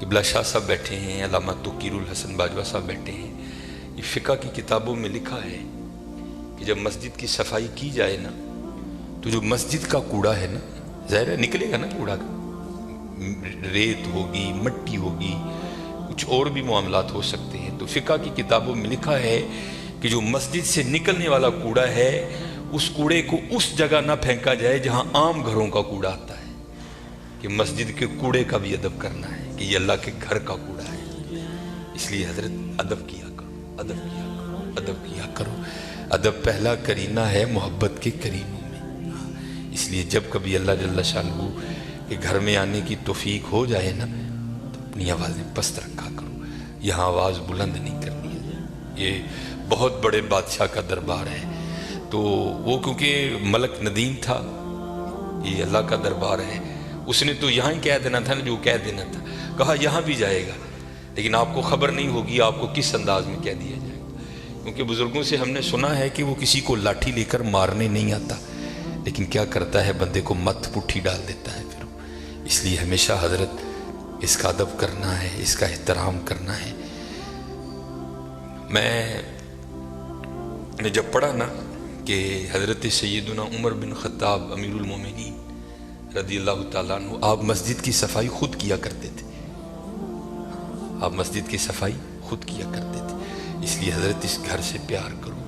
قبلہ شاہ صاحب بیٹھے ہیں، علامہ توقیر الحسن باجوہ صاحب بیٹھے ہیں. یہ فقہ کی کتابوں میں لکھا ہے کہ جب مسجد کی صفائی کی جائے نا تو جو مسجد کا کوڑا ہے نا، ظاہر ہے نکلے گا نا کوڑا کا، ریت ہوگی، مٹی ہوگی، کچھ اور بھی معاملات ہو سکتے ہیں. تو فقہ کی کتابوں میں لکھا ہے کہ جو مسجد سے نکلنے والا کوڑا ہے اس کوڑے کو اس جگہ نہ پھینکا جائے جہاں عام گھروں کا کوڑا آتا ہے، کہ مسجد کے کوڑے کا بھی ادب کرنا ہے کہ یہ اللہ کے گھر کا کوڑا ہے. اس لیے حضرت ادب کیا کرو، ادب کیا کرو، ادب کیا کرو. ادب پہلا کرینہ ہے محبت کے کرینوں میں. اس لیے جب کبھی اللہ جل شانہ کے گھر میں آنے کی توفیق ہو جائے نا تو اپنی آوازیں پست رکھا کرو. یہاں آواز بلند نہیں کرنی ہے. یہ بہت بڑے بادشاہ کا دربار ہے، تو وہ کیونکہ ملک ندیم تھا، یہ اللہ کا دربار ہے، اس نے تو یہاں ہی کہہ دینا تھا نا جو کہہ دینا تھا. کہا یہاں بھی جائے گا لیکن آپ کو خبر نہیں ہوگی آپ کو کس انداز میں کہہ دیا جائے گا. کیونکہ بزرگوں سے ہم نے سنا ہے کہ وہ کسی کو لاٹھی لے کر مارنے نہیں آتا، لیکن کیا کرتا ہے بندے کو مت پٹھی ڈال دیتا ہے پھر. اس لیے ہمیشہ حضرت اس کا ادب کرنا ہے، اس کا احترام کرنا ہے. میں نے جب پڑھا نا کہ حضرت سیدنا عمر بن خطاب امیر المومنین رضی اللہ تعالیٰ عنہ آپ مسجد کی صفائی خود کیا کرتے تھے، آپ مسجد کی صفائی خود کیا کرتے تھے. اس لیے حضرت اس گھر سے پیار کرو،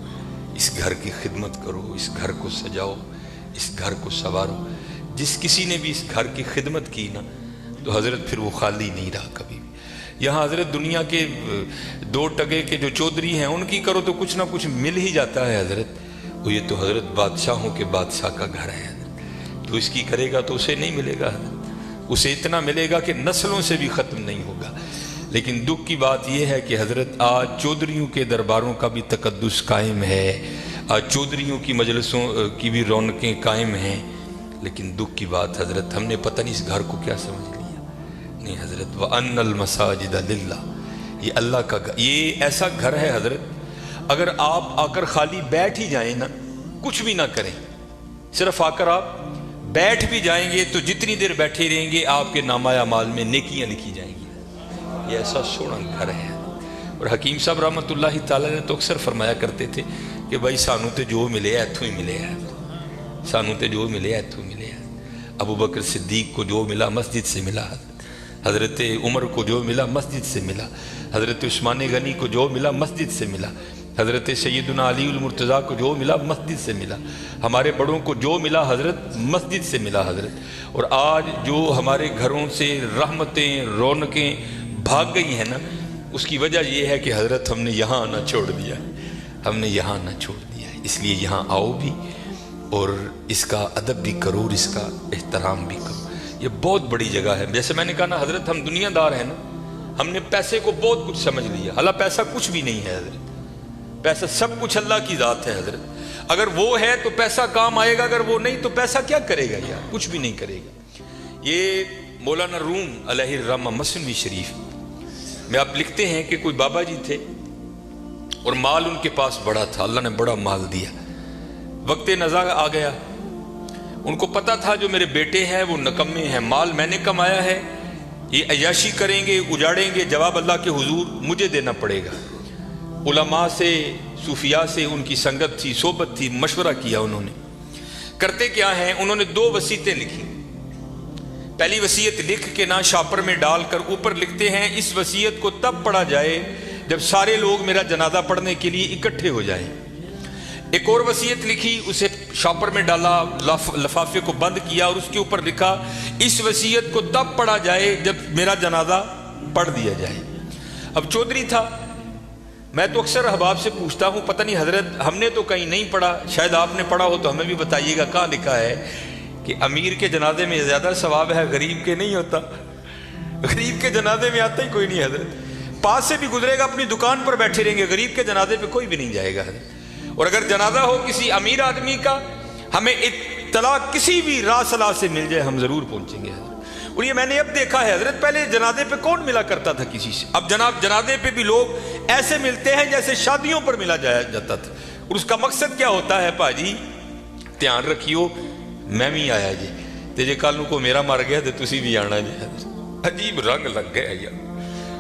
اس گھر کی خدمت کرو، اس گھر کو سجاؤ، اس گھر کو سنوارو. جس کسی نے بھی اس گھر کی خدمت کی نا تو حضرت پھر وہ خالی نہیں رہا کبھی بھی. یہاں حضرت دنیا کے دو ٹگے کے جو چودھری ہیں ان کی کرو تو کچھ نہ کچھ مل ہی جاتا ہے حضرت. وہ یہ تو حضرت بادشاہوں کے بادشاہ کا گھر ہے حضرت، تو اس کی کرے گا تو اسے نہیں ملے گا حضرت، اسے اتنا ملے گا کہ نسلوں سے بھی ختم نہیں ہوگا. لیکن دکھ کی بات یہ ہے کہ حضرت آج چودھریوں کے درباروں کا بھی تقدس قائم ہے، آج چودھریوں کی مجلسوں کی بھی رونقیں قائم ہیں. لیکن دکھ کی بات حضرت ہم نے پتہ نہیں اس گھر کو کیا سمجھ لیا. نہیں حضرت وَأَنَّ الْمَسَاجِدَ لِلَّهِ، یہ اللہ کا گھر، یہ ایسا گھر ہے حضرت اگر آپ آ کر خالی بیٹھ ہی جائیں نا، کچھ بھی نہ کریں، صرف آ کر آپ بیٹھ بھی جائیں گے تو جتنی دیر بیٹھے رہیں گے آپ کے نامہ اعمال میں نیکیاں لکھی جائیں گی. یہ ایسا سونا گھر ہے. اور حکیم صاحب رحمۃ اللہ تعالی نے تو اکثر فرمایا کرتے تھے کہ بھائی سانو تے جو ملے ایتھوں ہی ملے ہے، سانو تے جو ملے ایتھوں ملے ہے. ابو بکر صدیق کو جو ملا مسجد سے ملا، حضرت عمر کو جو ملا مسجد سے ملا، حضرت عثمان غنی کو جو ملا مسجد سے ملا، حضرت سیدنا علی المرتضیٰ کو جو ملا مسجد سے ملا، ہمارے بڑوں کو جو ملا حضرت مسجد سے ملا حضرت. اور آج جو ہمارے گھروں سے رحمتیں رونقیں بھاگ گئی ہیں نا، اس کی وجہ یہ ہے کہ حضرت ہم نے یہاں آنا چھوڑ دیا ہے، ہم نے یہاں آنا چھوڑ دیا ہے. اس لیے یہاں آؤ بھی اور اس کا ادب بھی کرو اور اس کا احترام بھی کرو. یہ بہت بڑی جگہ ہے. جیسے میں نے کہا نا حضرت ہم دنیا دار ہیں نا، ہم نے پیسے کو بہت کچھ سمجھ لیا، حالانکہ پیسہ کچھ بھی نہیں ہے حضرت. پیسہ سب کچھ اللہ کی ذات ہے حضرت. اگر وہ ہے تو پیسہ کام آئے گا، اگر وہ نہیں تو پیسہ کیا کرے گا یار، کچھ بھی نہیں کرے گا. یہ مولانا روم علیہ الرحمہ مثنوی شریف میں آپ لکھتے ہیں کہ کوئی بابا جی تھے اور مال ان کے پاس بڑا تھا، اللہ نے بڑا مال دیا. وقت نزا آ گیا، ان کو پتا تھا جو میرے بیٹے ہیں وہ نکمے ہیں، مال میں نے کمایا ہے، یہ عیاشی کریں گے اجاڑیں گے، جواب اللہ کے حضور مجھے دینا پڑے گا. علماء سے صوفیاء سے ان کی سنگت تھی، صحبت تھی، مشورہ کیا. انہوں نے کرتے کیا ہیں، انہوں نے 2 وصیتیں لکھی. پہلی وصیت لکھ کے نا شاپر میں ڈال کر اوپر لکھتے ہیں اس وصیت کو تب پڑھا جائے جب سارے لوگ میرا جنازہ پڑھنے کے لیے اکٹھے ہو جائیں. ایک اور وصیت لکھی، اسے شاپر میں ڈالا، لفافے کو بند کیا اور اس کے اوپر لکھا اس وصیت کو تب پڑھا جائے جب میرا جنازہ پڑھ دیا جائے. اب چودھری تھا، میں تو اکثر احباب سے پوچھتا ہوں پتہ نہیں حضرت ہم نے تو کہیں نہیں پڑھا، شاید آپ نے پڑھا ہو تو ہمیں بھی بتائیے گا کہاں لکھا ہے کہ امیر کے جنازے میں زیادہ ثواب ہے، غریب کے نہیں ہوتا. غریب کے جنازے میں آتا ہی کوئی نہیں حضرت، پاس سے بھی گزرے گا اپنی دکان پر بیٹھے رہیں گے، غریب کے جنازے پہ کوئی بھی نہیں جائے گا حضرت. اور اگر جنازہ ہو کسی امیر آدمی کا، ہمیں اطلاع کسی بھی راہ صلاح سے مل جائے ہم ضرور پہنچیں گے حضرت. اور یہ میں نے اب دیکھا ہے حضرت، پہلے جنازے پہ کون ملا کرتا تھا کسی سے، اب جناب جنازے پہ بھی لوگ ایسے ملتے ہیں جیسے شادیوں پر ملا جاتا تھا. اور اس کا مقصد کیا ہوتا ہے، پاجی دھیان رکھیو میں بھی آیا جی تے جے کل کو میرا مر گیا تو تسی بھی آنا جی. عجیب رنگ لگ گیا یار.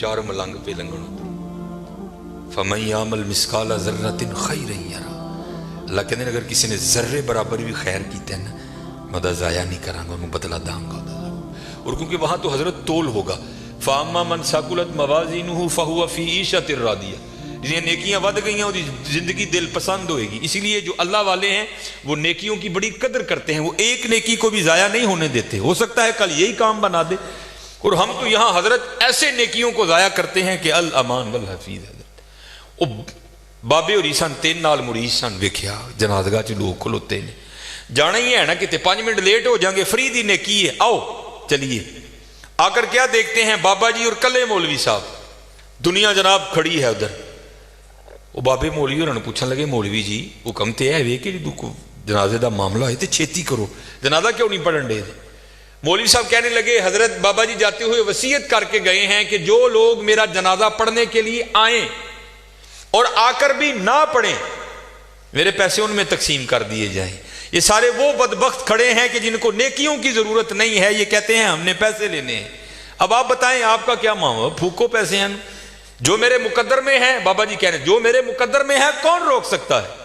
چار ملنگ پہ لنگن ہوتا فَمَن يَعْمَلْ مِثْقَالَ ذَرَّةٍ خَيْرًا يَرَهُ اللہ کہتے ہیں اگر کسی نے ذرے برابر بھی خیر کیتے ہیں میں دا ضائع نہیں کروں گا، انہوں بدلہ داں گا۔ اور کیونکہ وہاں تو حضرت تول ہوگا فَأَمَّا مَنْ ثَقُلَتْ مَوَازِينُهُ فَهُوَ فِي عِيشَةٍ رَاضِيَةٍ جنہیں نیکیاں ود گئی ہیں اور زندگی دل پسند ہوئے گی۔ اسی لیے جو اللہ والے ہیں وہ نیکیوں کی بڑی قدر کرتے ہیں، وہ ایک نیکی کو بھی ضائع نہیں ہونے دیتے، ہو سکتا ہے کل یہی کام بنا دے۔ اور ہم تو یہاں حضرت ایسے نیکیوں کو ضائع کرتے ہیں کہ الامان والحفیظ حضرت او بابے اور عیسان تین نال مرید سن ویکھیا جنازگاہ چ لوگ کھلوتے نے جانا ہی ہے نا کہ 5 منٹ لیٹ ہو جائیں گے، فری دی نیکی ہے، آؤ چلیے۔ آ کر کیا دیکھتے ہیں بابا جی اور کلے مولوی صاحب، دنیا جناب کھڑی ہے ادھر۔ وہ بابے مولوی انہوں نے پوچھنے لگے مولوی جی حکم تے ہے وے کہ جنازے دا معاملہ ہے تے چھیتی کرو، جنازہ کیوں نہیں پڑھن دے؟ مولوی صاحب کہنے لگے حضرت بابا جی جاتے ہوئے وصیت کر کے گئے ہیں کہ جو لوگ میرا جنازہ پڑھنے کے لیے آئیں اور آ کر بھی نہ پڑھیں میرے پیسے ان میں تقسیم کر دیے جائیں۔ یہ سارے وہ بدبخت کھڑے ہیں کہ جن کو نیکیوں کی ضرورت نہیں ہے، یہ کہتے ہیں ہم نے پیسے لینے ہیں۔ اب آپ بتائیں آپ کا کیا معاملہ؟ پھوکو پیسے ہیں، جو میرے مقدر میں ہے، بابا جی کہہ رہے ہیں جو میرے مقدر میں ہے کون روک سکتا ہے؟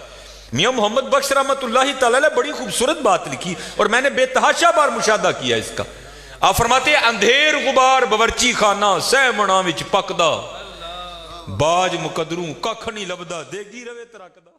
میاں محمد بخش رحمت اللہ تعالی بڑی خوبصورت بات لکھی اور میں نے بے تحاشا بار مشاہدہ کیا اس کا۔ آپ فرماتے ہیں اندھیر غبار باورچی خانہ سہ منا وچ پکدا، باج مقدروں ککھ نہیں لبدا، دیگی روے ترکدا۔